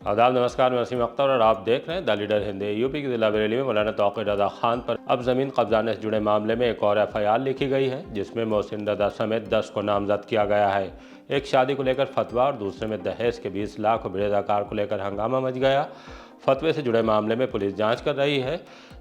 आदाब, नमस्कार। मैं वसीम अख्तर और आप देख रहे हैं द लीडर हिंदी। यूपी की जिला बरेली में मौलाना तौक़ीर रज़ा खान पर अब ज़मीन कब्जाने से जुड़े मामले में एक और एफआईआर लिखी गई है, जिसमें मोहसिन रज़ा समेत 10 को नामजद किया गया है। एक शादी को लेकर फतवा और दूसरे में दहेज के 20 लाख और बिरेज़ाकार को लेकर हंगामा मच गया। फतवे से जुड़े मामले में पुलिस जांच कर रही है।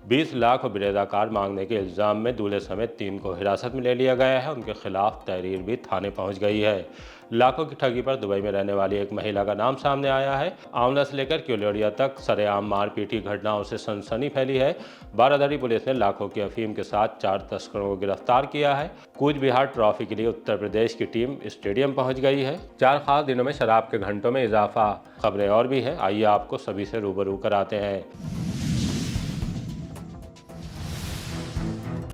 20 लाख और बिरेज़ाकार मांगने के इल्ज़ाम में दूल्हे समेत 3 को हिरासत में ले लिया गया है। उनके खिलाफ तहरीर भी थाने पहुंच गई है। लाखों की ठगी पर दुबई में रहने वाली एक महिला का नाम सामने आया है। आंवला से लेकर क्यूलोरिया तक सरेआम मारपीट की घटनाओं से सनसनी फैली है। बारादरी पुलिस ने लाखों की अफीम के साथ 4 तस्करों को गिरफ्तार किया है। कूच बिहार ट्रॉफी के लिए उत्तर प्रदेश की टीम स्टेडियम पहुंच गई है। 4 खास दिनों में शराब के घंटों में इजाफा। खबरें और भी हैं, आइए आपको सभी से रूबरू कराते हैं।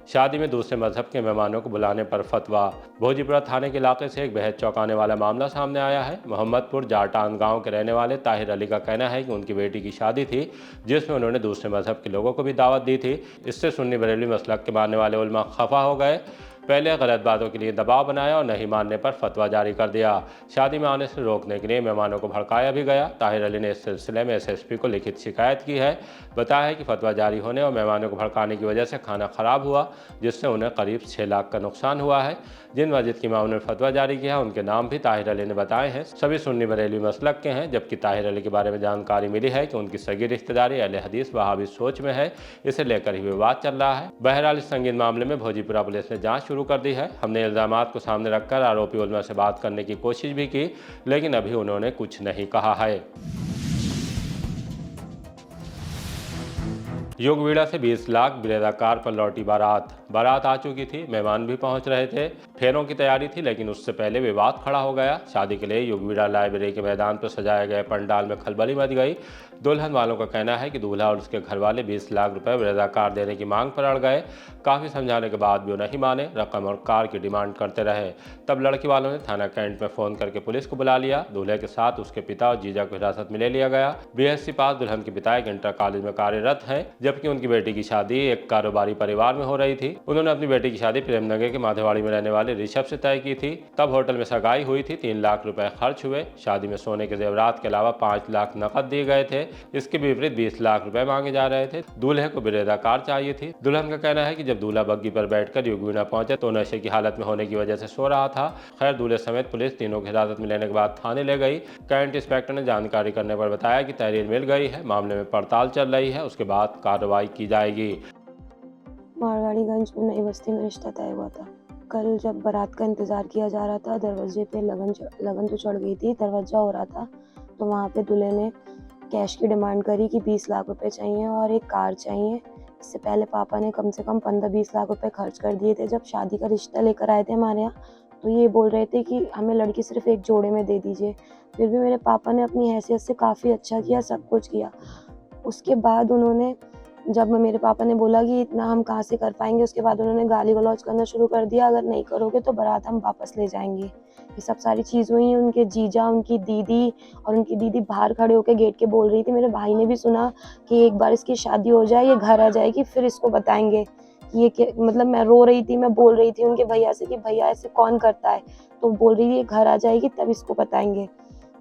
शादी में दूसरे मजहब के मेहमानों को बुलाने पर फतवा। भोजीपुरा थाने के इलाके से एक बेहद चौंकाने वाला मामला सामने आया है। मोहम्मदपुर जाटान गांव के रहने वाले ताहिर अली का कहना है कि उनकी बेटी की शादी थी, जिसमें उन्होंने दूसरे मजहब के लोगों को भी दावत दी थी। इससे सुन्नी बरेली मसलक के मानने वाले उलमा खफा हो गए। पहले गलत बातों के लिए दबाव बनाया और नहीं मानने पर फतवा जारी कर दिया। शादी में आने से रोकने के लिए मेहमानों को भड़काया भी गया। ताहिर अली ने इस सिलसिले में एसएसपी को लिखित शिकायत की है। बताया है कि फतवा जारी होने और मेहमानों को भड़काने की वजह से खाना खराब हुआ, जिससे उन्हें करीब 6 लाख का नुकसान हुआ है। जिन मस्जिद की इमाम ने फतवा जारी किया है, उनके नाम भी ताहिर अली ने बताए हैं। सभी सुन्नी बरेली मसलक के हैं, जबकि ताहिर अली के बारे में जानकारी मिली है कि उनकी सगी रिश्तेदारी अहले हदीस वहाबी सोच में है। इसे लेकर ही विवाद चल रहा है। बहरहाल इस संगीन मामले में भोजीपुरा पुलिस ने जांच शुरू कर दी है। हमने इल्जामात को सामने रखकर आरोपी उलमा से बात करने की कोशिश भी की, लेकिन अभी उन्होंने कुछ नहीं कहा है। योगवीड़ा से 20 लाख बिरेज़ाकार पर लौटी बारात आ चुकी थी। मेहमान भी पहुंच रहे थे। फेरों की तैयारी थी, लेकिन उससे पहले विवाद खड़ा हो गया। शादी के लिए योगवीड़ा लाइब्रेरी के मैदान पर सजाए गए पंडाल में खलबली मच गई। दुल्हन वालों का कहना है कि दूल्हा और उसके घर वाले 20 लाख रुपए बिरेज़ाकार देने की मांग पर अड़ गए। काफ़ी समझाने के बाद भी वो नहीं माने, रकम और कार की डिमांड करते रहे। तब लड़की वालों ने थाना कैंट में फ़ोन करके पुलिस को बुला लिया। दूल्हे के साथ उसके पिता और जीजा को हिरासत में ले लिया गया। बीएससी पास दुल्हन के पिता एक इंटर कॉलेज में कार्यरत हैं, जबकि उनकी बेटी की शादी एक कारोबारी परिवार में हो रही थी। उन्होंने अपनी बेटी की शादी प्रेमनगर के माधेवाड़ी में रहने वाले ऋषभ से तय की थी। तब होटल में सगाई हुई थी। 3 लाख रुपए खर्च हुए। शादी में सोने के जेवरात के अलावा 5 लाख नकद दिए गए थे। इसके विपरीत 20 लाख रुपए मांगे जा रहे थे। दूल्हे को बिरेज़ाकार चाहिए थी। दुल्हन का कहना है कि जब दूल्हा बग्गी पर बैठकर योगवीड़ा पहुंचे तो नशे की हालत में होने की वजह से सो रहा था। खैर, दूल्हे समेत पुलिस तीनों की हिरासत में लेने के बाद थाने ले गई। कैंट इंस्पेक्टर ने जानकारी करने पर बताया कि तहरीर मिल गई है, मामले में पड़ताल चल रही है, उसके बाद कार्रवाई की जाएगी। मारवाड़ीगंज में नई बस्ती में रिश्ता तय हुआ था। कल जब बारात का इंतज़ार किया जा रहा था, दरवाजे पे लगन तो चढ़ गई थी, दरवाज़ा हो रहा था, तो वहाँ पे दूल्हे ने कैश की डिमांड करी कि 20 लाख रुपए चाहिए और एक कार चाहिए। इससे पहले पापा ने कम से कम 15-20 लाख रुपए खर्च कर दिए थे। जब शादी का रिश्ता लेकर आए थे हमारे यहाँ, तो ये बोल रहे थे कि हमें लड़की सिर्फ एक जोड़े में दे दीजिए। फिर भी मेरे पापा ने अपनी हैसियत से काफ़ी अच्छा किया, सब कुछ किया। उसके बाद उन्होंने, जब मेरे पापा ने बोला कि इतना हम कहाँ से कर पाएंगे, उसके बाद उन्होंने गाली गलौज करना शुरू कर दिया, अगर नहीं करोगे तो बारात हम वापस ले जाएंगे। ये सब सारी चीज़ हुई। उनके जीजा, उनकी दीदी और उनकी दीदी बाहर खड़े होकर गेट के बोल रही थी। मेरे भाई ने भी सुना कि एक बार इसकी शादी हो जाए, ये घर आ जाएगी, फिर इसको बताएंगे कि ये मतलब मैं रो रही थी, मैं बोल रही थी उनके भैया से कि भैया ऐसे कौन करता है, तो बोल रही थी ये घर आ जाएगी तब इसको बताएंगे।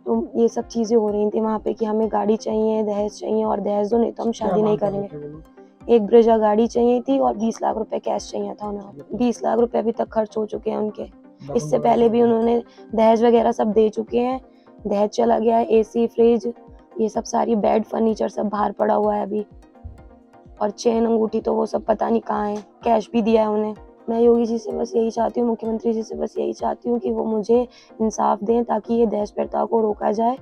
तो ये सब चीज़ें हो रही थी वहाँ पे कि हमें गाड़ी चाहिए, दहेज चाहिए, और दहेज दो नहीं तो हम शादी नहीं करेंगे। एक ब्रेजा गाड़ी चाहिए थी और 20 लाख रुपए कैश चाहिए था उन्हें। 20 लाख रुपए अभी तक खर्च हो चुके हैं उनके। इससे पहले भी उन्होंने दहेज वगैरह सब दे चुके हैं। दहेज चला गया है, एसी, फ्रिज, ये सब सारी बेड, फर्नीचर सब बाहर पड़ा हुआ है अभी, और चेन, अंगूठी तो वो सब पता नहीं कहाँ है। कैश भी दिया है उन्हें। मैं योगी जी से बस यही चाहती हूँ, मुख्यमंत्री जी से बस यही चाहती हूँ कि वो मुझे इंसाफ दें ताकि ये दहेज प्रथा को रोका जाए।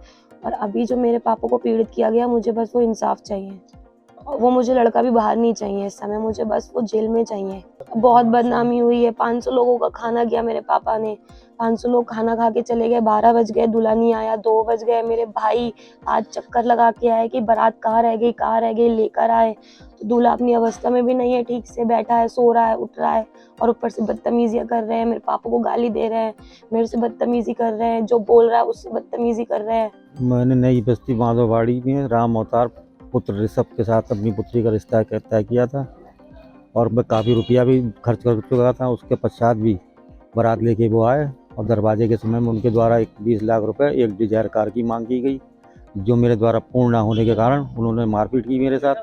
और अभी जो मेरे पापा को पीड़ित किया गया, मुझे बस वो इंसाफ चाहिए। और वो मुझे लड़का भी बाहर नहीं चाहिए इस समय, मुझे बस वो जेल में चाहिए। बहुत बदनामी हुई है। 500 लोगों का खाना किया मेरे पापा ने। 500 लोग खाना खा के चले गए। 12 बज गए, दूल्हा नहीं आया। 2 बज गए। मेरे भाई आज चक्कर लगा के आए कि बारात कहाँ रह गई, लेकर आए। तो दूल्हा अपनी अवस्था में भी नहीं है, ठीक से बैठा है, सो रहा है, उठ रहा है, और ऊपर से बदतमीजियाँ कर रहे हैं। मेरे पापा को गाली दे रहे हैं, मेरे से बदतमीजी कर रहे हैं, जो बोल रहा है उससे बदतमीजी कर रहे हैं। मैंने नई बस्ती माधोवाड़ी में राम अवतार पुत्र ऋषभ के साथ अपनी पुत्री का रिश्ता तय किया था, और मैं काफ़ी रुपया भी खर्च कर चुका था। उसके पश्चात भी बारात लेके वो आए और दरवाजे के समय में उनके द्वारा 20 लाख रुपए एक डिजायर कार की मांग की गई, जो मेरे द्वारा पूर्ण ना होने के कारण उन्होंने मारपीट की मेरे साथ,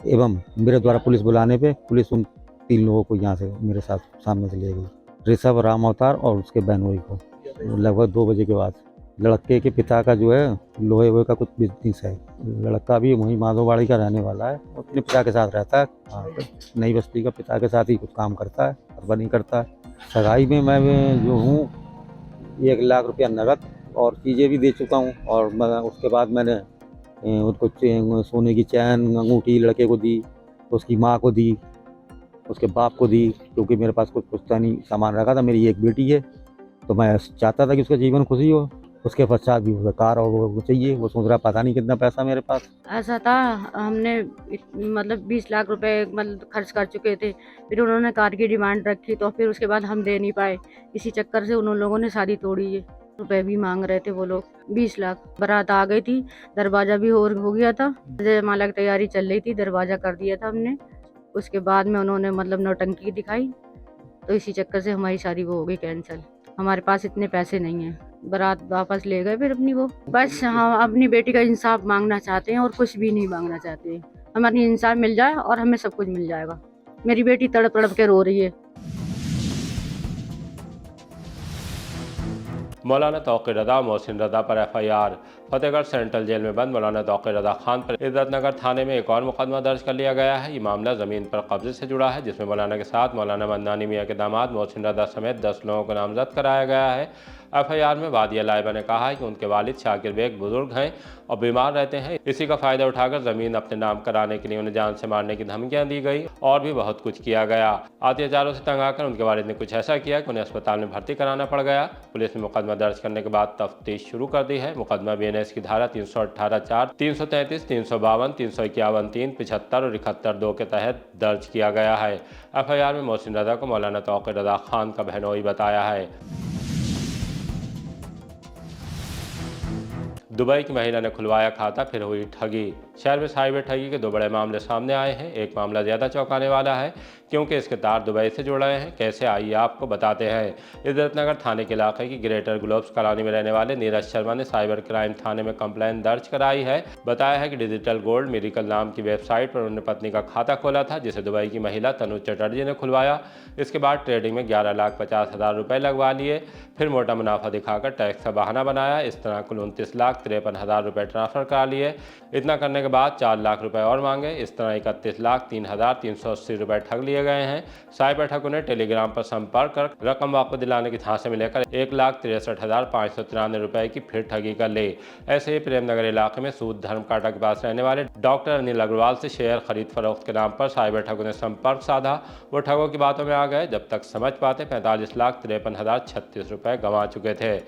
एवं मेरे द्वारा पुलिस बुलाने पे पुलिस उन 3 लोगों को यहाँ से मेरे साथ सामने से ले गई, ऋषभ, राम अवतार और उसके बहनोई को, लगभग 2 बजे के बाद। लड़के के पिता का जो है लोहे वोहे का कुछ बिजनेस है। लड़का भी वहीं माधोवाड़ी का रहने वाला है, वो अपने पिता के साथ रहता है। हाँ, नई बस्ती का पिता के साथ ही कुछ काम करता है, अर्बन करता है। सगाई में मैं जो हूँ 1 लाख रुपया नगद और चीज़ें भी दे चुका हूँ, और उसके बाद मैंने उसको सोने की चैन अंगूठी लड़के को दी, उसकी माँ को दी, उसके बाप को दी, क्योंकि मेरे पास कुछ पुश्तैनी सामान रखा था। मेरी एक बेटी है, तो मैं चाहता था कि उसका जीवन खुशी हो। उसके पश्चात भी उसका कार और वो चाहिए, वो सोच रहा पता नहीं कितना पैसा मेरे पास। ऐसा था, हमने मतलब 20 लाख रुपए मतलब खर्च कर चुके थे। फिर उन्होंने कार की डिमांड रखी, तो फिर उसके बाद हम दे नहीं पाए। इसी चक्कर से उन लोगों ने शादी तोड़ी है। रुपए भी मांग रहे थे वो लोग, 20 लाख। बारात आ गई थी, दरवाजा भी हो गया था, जयमाला की तैयारी चल रही थी, दरवाजा कर दिया था हमने। उसके बाद में उन्होंने मतलब नौटंकी दिखाई, तो इसी चक्कर से हमारी शादी वो हो गई कैंसिल। हमारे पास इतने पैसे नहीं हैं। बारात वापस ले गए फिर अपनी वो। बस हम अपनी बेटी का इंसाफ मांगना चाहते हैं और कुछ भी नहीं मांगना चाहते। हमारी इंसाफ मिल जाए और हमें सब कुछ मिल जाएगा। मेरी बेटी तड़प तड़प के रो रही है। मौलाना तौक़ीर रज़ा मोहसिन रज़ा पर FIR। फतेहगढ़ सेंट्रल जेल में बंद मौलाना तौक़ीर रज़ा खान पर इज़्ज़तनगर थाने में एक और मुकदमा दर्ज कर लिया गया है। ये मामला ज़मीन पर कब्जे से जुड़ा है, जिसमें मौलाना के साथ मौलाना मन्नानी मियाँ के दामाद मोहसिन रज़ा समेत 10 लोगों को नामजद कराया गया है। FIR में वादिया लाइबा ने कहा है कि उनके वालिद शाकिर बेग बुजुर्ग हैं और बीमार रहते हैं। इसी का फ़ायदा उठाकर ज़मीन अपने नाम कराने के लिए उन्हें जान से मारने की धमकियां दी गई और भी बहुत कुछ किया गया। अत्याचारों से तंग आकर उनके वालिद ने कुछ ऐसा किया कि उन्हें अस्पताल में भर्ती कराना पड़ गया। पुलिस ने मुकदमा दर्ज करने के बाद तफ्तीश शुरू कर दी है। मुकदमा BNS की धारा 318(4), 333, 352, 351, 3, 75 और 71(2) के तहत दर्ज किया गया है। FIR में मोहसिन रज़ा को मौलाना तौक़ीर रज़ा खान का बहनोई बताया है। दुबई की महिला ने खुलवाया खाता, फिर हुई ठगी। शहर में साइबर ठगी के 2 बड़े मामले सामने आए हैं। एक मामला ज़्यादा चौंकाने वाला है क्योंकि इसके तार दुबई से जुड़ रहे हैं। कैसे, आइए आपको बताते हैं। इज़्ज़तनगर थाने के इलाके की ग्रेटर ग्लोब्स कॉलोनी में रहने वाले नीरज शर्मा ने साइबर क्राइम थाने में कंप्लेंट दर्ज कराई है। बताया है कि डिजिटल गोल्ड मेरिकल नाम की वेबसाइट पर उन्होंने पत्नी का खाता खोला था, जिसे दुबई की महिला तनुज चटर्जी ने खुलवाया। इसके बाद ट्रेडिंग में 11,50,000 रुपये लगवा लिए, फिर मोटा मुनाफा दिखाकर टैक्स का बहाना बनाया। इस तरह कुल 29,53,000 रुपये ट्रांसफ़र करा लिए। इतना करने के बाद 4 लाख रुपए और मांगे। इस तरह 31,03,380 रुपये ठग लिए गए हैं। साइबर ठगों ने टेलीग्राम पर संपर्क कर रकम वापस दिलाने की झांसे में लेकर 1,63,593 रुपये की फिर ठगी कर ली। ऐसे ही प्रेमनगर इलाके में सूद धर्म काटा के पास रहने वाले डॉक्टर अनिल अग्रवाल से शेयर खरीद फरोख्त के नाम पर साइबर ठगों ने संपर्क साधा। वो ठगों की बातों में आ गए। जब तक समझ पाते 45,53,036 रुपये गंवा चुके थे।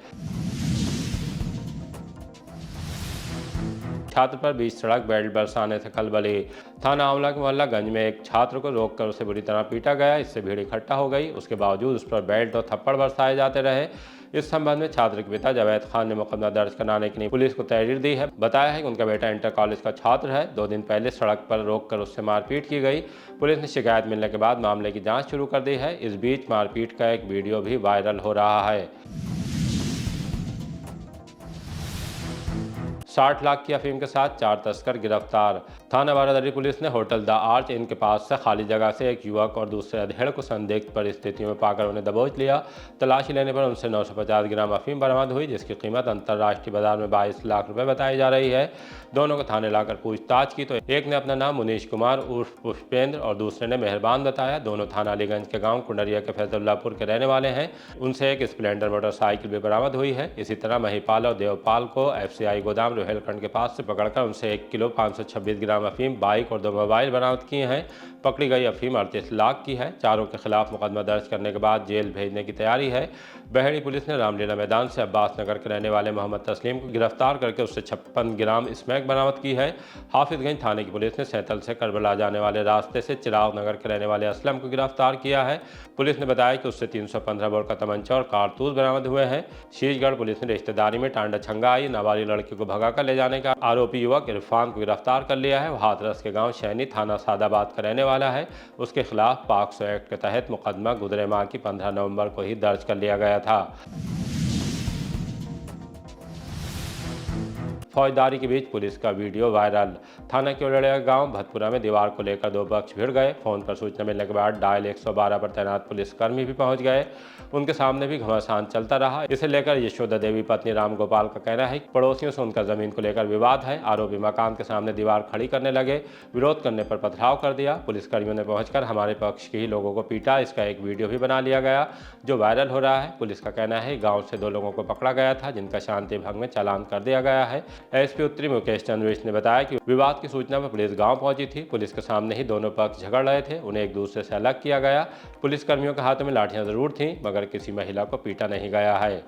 छात्र पर बीच सड़क बेल्ट बरसाने से खलबली। थाना आंवला के मोहल्लागंज में एक छात्र को रोककर उसे बुरी तरह पीटा गया। इससे भीड़ इकट्ठा हो गई। उसके बावजूद उस पर बेल्ट और थप्पड़ बरसाए जाते रहे। इस संबंध में छात्र के पिता जावेद खान ने मुकदमा दर्ज कराने के लिए पुलिस को तहरीर दी है। बताया है कि उनका बेटा इंटर कॉलेज का छात्र है। 2 दिन पहले सड़क पर रोककर उससे मारपीट की गई। पुलिस ने शिकायत मिलने के बाद मामले की जाँच शुरू कर दी है। इस बीच मारपीट का एक वीडियो भी वायरल हो रहा है। 60 लाख की अफीम के साथ 4 तस्कर गिरफ्तार। थाना बारादरी पुलिस ने होटल द आर्च इन के पास से खाली जगह से एक युवक और दूसरे अधेड़ को संदिग्ध परिस्थितियों में पाकर उन्हें दबोच लिया। तलाशी लेने पर उनसे 950 ग्राम अफीम बरामद हुई, जिसकी कीमत अंतर्राष्ट्रीय बाजार में 22 लाख रुपए बताई जा रही है। दोनों को थाने लाकर पूछताछ की तो एक ने अपना नाम मुनीश कुमार उर्फ पुष्पेंद्र और दूसरे ने मेहरबान बताया। दोनों थाना अलीगंज के गाँव कुंडरिया के फैजुल्लापुर के रहने वाले हैं। उनसे एक स्प्लेंडर मोटरसाइकिल भी बरामद हुई है। इसी तरह महिपाल और देवपाल को FCI गोदाम रोहेलखंड के पास से पकड़कर उनसे 1 किलो 526 ग्राम अफीम, बाइक और 2 मोबाइल बरामद किए हैं। पकड़ी गई अफीम 38 लाख की है। चारों के खिलाफ मुकदमा दर्ज करने के बाद जेल भेजने की तैयारी है। बहड़ी पुलिस ने रामलीला मैदान से अब्बास नगर के रहने वाले मोहम्मद तस्लीम को गिरफ्तार करके उससे 56 ग्राम स्मैक बरामद की है। हाफिजगंज थाने की पुलिस ने सैंतल से करबला जाने वाले रास्ते से चिराग नगर के रहने वाले असलम को गिरफ्तार किया है। पुलिस ने बताया कि उससे 315 बोर का तमंचा और कारतूस बरामद हुए हैं। शीशगढ़ पुलिस ने रिश्तेदारी में टांडा छंगा आई नाबालिग लड़की को भगाकर ले जाने का आरोपी युवक इरफान को गिरफ्तार कर लिया है। वो हाथरस के गांव शैनी थाना सादाबाद का रहने वाला है। उसके खिलाफ पाक्सो एक्ट के तहत मुकदमा गुजरे माह की 15 नवंबर को ही दर्ज कर लिया गया था। फौजदारी के बीच पुलिस का वीडियो वायरल। थाना केवड़िया गांव भतपुरा में दीवार को लेकर दो पक्ष भिड़ गए। फोन पर सूचना मिलने के बाद डायल 112 पर तैनात पुलिसकर्मी भी पहुंच गए। उनके सामने भी घमासान चलता रहा। इसे लेकर यशोदा देवी पत्नी राम गोपाल का कहना है कि पड़ोसियों से उनका जमीन को लेकर विवाद है। आरोपी मकान के सामने दीवार खड़ी करने लगे। विरोध करने पर पथराव कर दिया। पुलिसकर्मियों ने पहुंचकर हमारे पक्ष के ही लोगों को पीटा। इसका एक वीडियो भी बना लिया गया जो वायरल हो रहा है। पुलिस का कहना है गाँव से 2 लोगों को पकड़ा गया था जिनका शांति भंग में चालान कर दिया गया है। एसपी उत्तरी मुकेश चंद्र ने बताया कि विवाद की सूचना पर पुलिस गांव पहुंची थी। पुलिस के सामने ही दोनों पक्ष झगड़ रहे थे। उन्हें एक दूसरे से अलग किया गया। पुलिसकर्मियों के हाथों में लाठियां जरूर थीं मगर किसी महिला को पीटा नहीं गया है।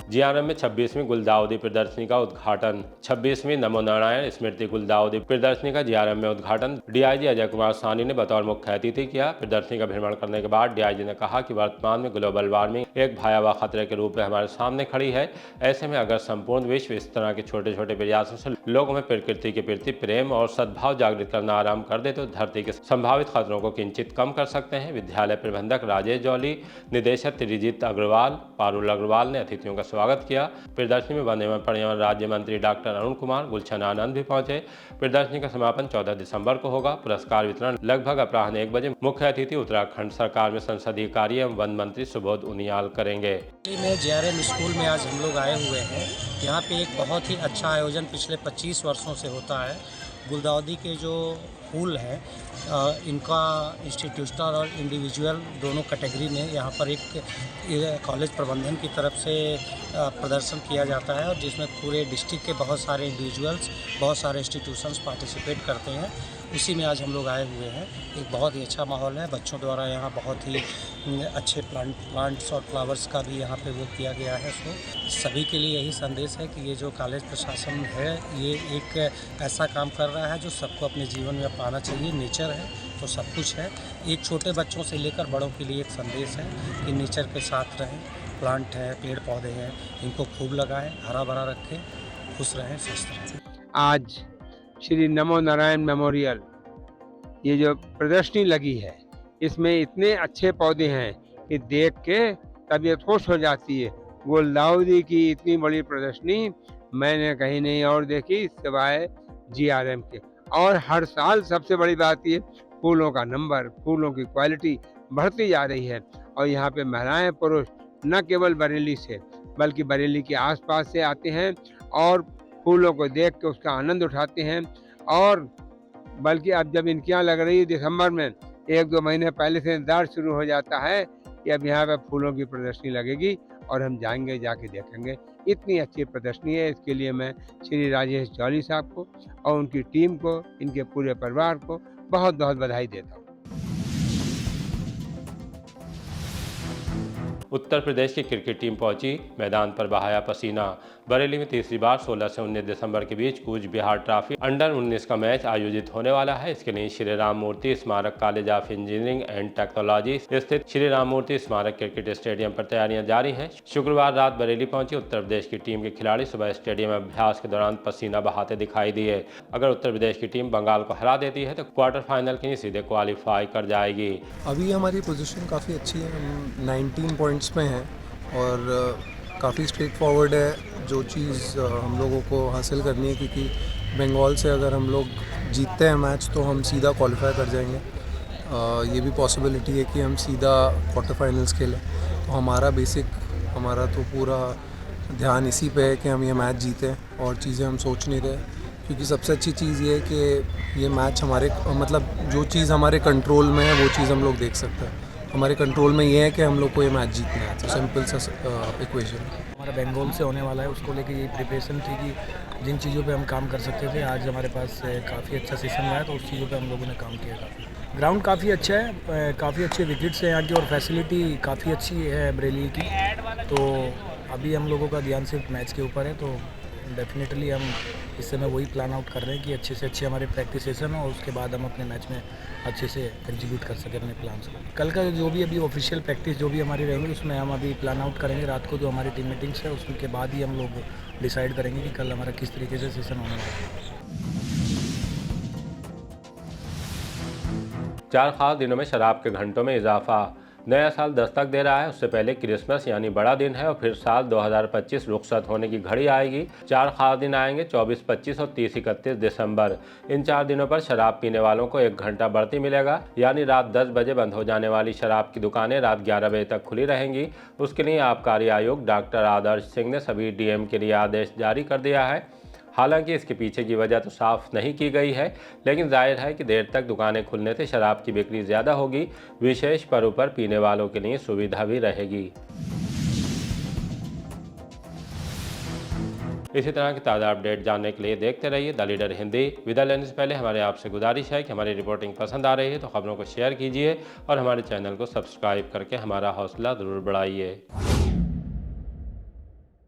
जियारम में 26वीं गुलदाउदी प्रदर्शनी का उद्घाटन। 26वीं नमो नारायण स्मृति गुलदाउदी प्रदर्शनी का जियारम में उद्घाटन डीआईजी अजय कुमार सानी ने बतौर मुख्य अतिथि किया। प्रदर्शनी का भ्रमण करने के बाद डीआईजी ने कहा कि वर्तमान में ग्लोबल वार्मिंग एक भयावह खतरे के रूप में हमारे सामने खड़ी है। ऐसे में अगर संपूर्ण विश्व इस तरह के छोटे छोटे प्रयासों से लोगों में प्रकृति के प्रति प्रेम और सद्भाव जागृत करना आरंभ कर दे तो धरती के संभावित खतरों को किंचित कम कर सकते हैं। विद्यालय प्रबंधक राजेश जौली, निदेशक त्रिजीत अग्रवाल, पारुल अग्रवाल ने अतिथियों का स्वागत किया। प्रदर्शनी में वन एवं पर्यावरण राज्य मंत्री डॉक्टर अरुण कुमार, गुलशन आनंद भी पहुंचे। प्रदर्शनी का समापन 14 दिसंबर को होगा। पुरस्कार वितरण लगभग अपराह्न 1 बजे मुख्य अतिथि उत्तराखंड सरकार में संसदीय कार्य एवं वन मंत्री सुबोध उनियाल करेंगे। में जेआरएम स्कूल में आज हम लोग आए हुए हैं। यहाँ पे एक बहुत ही अच्छा आयोजन पिछले 25 वर्षों से होता है। गुलदाउदी के जो फूल हैं इनका इंस्टीट्यूशनल और इंडिविजुअल दोनों कैटेगरी में यहाँ पर एक कॉलेज प्रबंधन की तरफ से प्रदर्शन किया जाता है और जिसमें पूरे डिस्ट्रिक्ट के बहुत सारे इंडिविजुअल्स, बहुत सारे इंस्टीट्यूशंस पार्टिसिपेट करते हैं। उसी में आज हम लोग आए हुए हैं। एक बहुत ही अच्छा माहौल है। बच्चों द्वारा यहाँ बहुत ही अच्छे प्लांट्स और फ्लावर्स का भी यहाँ पे वो किया गया है। सो सभी के लिए यही संदेश है कि ये जो कॉलेज प्रशासन है ये एक ऐसा काम कर रहा है जो सबको अपने जीवन में अपनाना चाहिए। नेचर है तो सब कुछ है। एक छोटे बच्चों से लेकर बड़ों के लिए एक संदेश है कि नेचर के साथ रहें। प्लांट है, पेड़ पौधे हैं, इनको खूब लगाएं, हरा भरा रखें, खुश रहें, स्वस्थ रहें। आज श्री नमो नारायण मेमोरियल ये जो प्रदर्शनी लगी है इसमें इतने अच्छे पौधे हैं कि देख के तबीयत खुश हो जाती है। गुलदाउदी की इतनी बड़ी प्रदर्शनी मैंने कहीं नहीं और देखी सिवाय जीआरएम के। और हर साल सबसे बड़ी बात ये फूलों का नंबर, फूलों की क्वालिटी बढ़ती जा रही है। और यहाँ पे महिलाएं पुरुष न केवल बरेली से बल्कि बरेली के आसपास से आते हैं और फूलों को देख के उसका आनंद उठाते हैं। और बल्कि अब जब इनकी यहाँ लग रही है दिसंबर में 1-2 महीने पहले से इंतजार शुरू हो जाता है कि अब यहाँ पे फूलों की प्रदर्शनी लगेगी और हम जाएंगे, जाके देखेंगे। इतनी अच्छी प्रदर्शनी है। इसके लिए मैं श्री राजेश जौली साहब को और उनकी टीम को, इनके पूरे परिवार को बहुत बहुत बधाई देता हूँ। उत्तर प्रदेश की क्रिकेट टीम पहुंची, मैदान पर बहाया पसीना। बरेली में तीसरी बार 16 से 19 दिसंबर के बीच कूच बिहार ट्रॉफी अंडर 19 का मैच आयोजित होने वाला है। इसके लिए श्री राम मूर्ति स्मारक college of engineering and technology स्थित श्री राम मूर्ति स्मारक क्रिकेट स्टेडियम पर तैयारियां जारी हैं। शुक्रवार रात बरेली पहुंची उत्तर प्रदेश की टीम के खिलाड़ी सुबह स्टेडियम में अभ्यास के दौरान पसीना बहाते दिखाई दिए। अगर उत्तर प्रदेश की टीम बंगाल को हरा देती है तो क्वार्टर फाइनल के लिए सीधे क्वालिफाई कर जाएगी। अभी हमारी पोजीशन काफ़ी अच्छी है। हम 19 पॉइंट्स में हैं और काफ़ी स्ट्रेट फॉरवर्ड है जो चीज़ हम लोगों को हासिल करनी है, क्योंकि बंगाल से अगर हम लोग जीतते हैं मैच तो हम सीधा क्वालिफाई कर जाएंगे। ये भी पॉसिबिलिटी है कि हम सीधा क्वार्टर फाइनल्स खेलें। तो हमारा तो पूरा ध्यान इसी पे है कि हम ये मैच जीतें और चीज़ें हम सोच नहीं रहे, क्योंकि सबसे अच्छी चीज़ ये है कि ये मैच हमारे जो चीज़ हमारे कंट्रोल में है वो चीज़ हम लोग देख सकते हैं। हमारे कंट्रोल में ये है कि हम लोग को ये मैच जीतना है। तो सिंपल सा इक्वेशन है। हमारा बंगाल से होने वाला है, उसको लेके ये प्रिपरेशन थी कि जिन चीज़ों पे हम काम कर सकते थे आज हमारे पास काफ़ी अच्छा सेशन रहा है, तो उस चीज़ों पे हम लोगों ने काम किया। ग्राउंड काफ़ी अच्छा है, काफ़ी अच्छे विकेट्स हैं यहाँ की और फैसिलिटी काफ़ी अच्छी है बरेली की। तो अभी हम लोगों का ध्यान सिर्फ मैच के ऊपर है। तो डेफिनेटली हम इस समय वही प्लान आउट कर रहे हैं कि अच्छे से अच्छे हमारे प्रैक्टिस सेशन हो और उसके बाद हम अपने मैच में अच्छे से एग्जीक्यूट कर सकें अपने प्लान को। कल का जो भी अभी ऑफिशियल प्रैक्टिस जो भी हमारी रहेंगी उसमें हम अभी प्लान आउट करेंगे। रात को जो हमारी टीम मीटिंग्स है उसके बाद ही हम लोग डिसाइड करेंगे कि कल हमारा किस तरीके से सेशन होने वाला है। 4 खास दिनों में शराब के घंटों में इजाफा। नया साल दस्तक दे रहा है। उससे पहले क्रिसमस यानी बड़ा दिन है और फिर साल 2025 रुखसत होने की घड़ी आएगी। 4 खास दिन आएंगे, 24, 25 और 30, 31 दिसंबर। इन 4 दिनों पर शराब पीने वालों को 1 घंटा बढ़ती मिलेगा, यानी रात 10 बजे बंद हो जाने वाली शराब की दुकानें रात 11 बजे तक खुली रहेंगी। उसके लिए आबकारी आयुक्त डॉक्टर आदर्श सिंह ने सभी डीएम के लिए आदेश जारी कर दिया है। हालांकि इसके पीछे की वजह तो साफ नहीं की गई है, लेकिन जाहिर है कि देर तक दुकानें खुलने से शराब की बिक्री ज़्यादा होगी। विशेष पर्व पर पीने वालों के लिए सुविधा भी रहेगी। इसी तरह की ताज़ा अपडेट जानने के लिए देखते रहिए द लीडर हिंदी। विदा लेने से पहले हमारे आपसे गुजारिश है कि हमारी रिपोर्टिंग पसंद आ रही है तो खबरों को शेयर कीजिए और हमारे चैनल को सब्सक्राइब करके हमारा हौसला ज़रूर बढ़ाइए।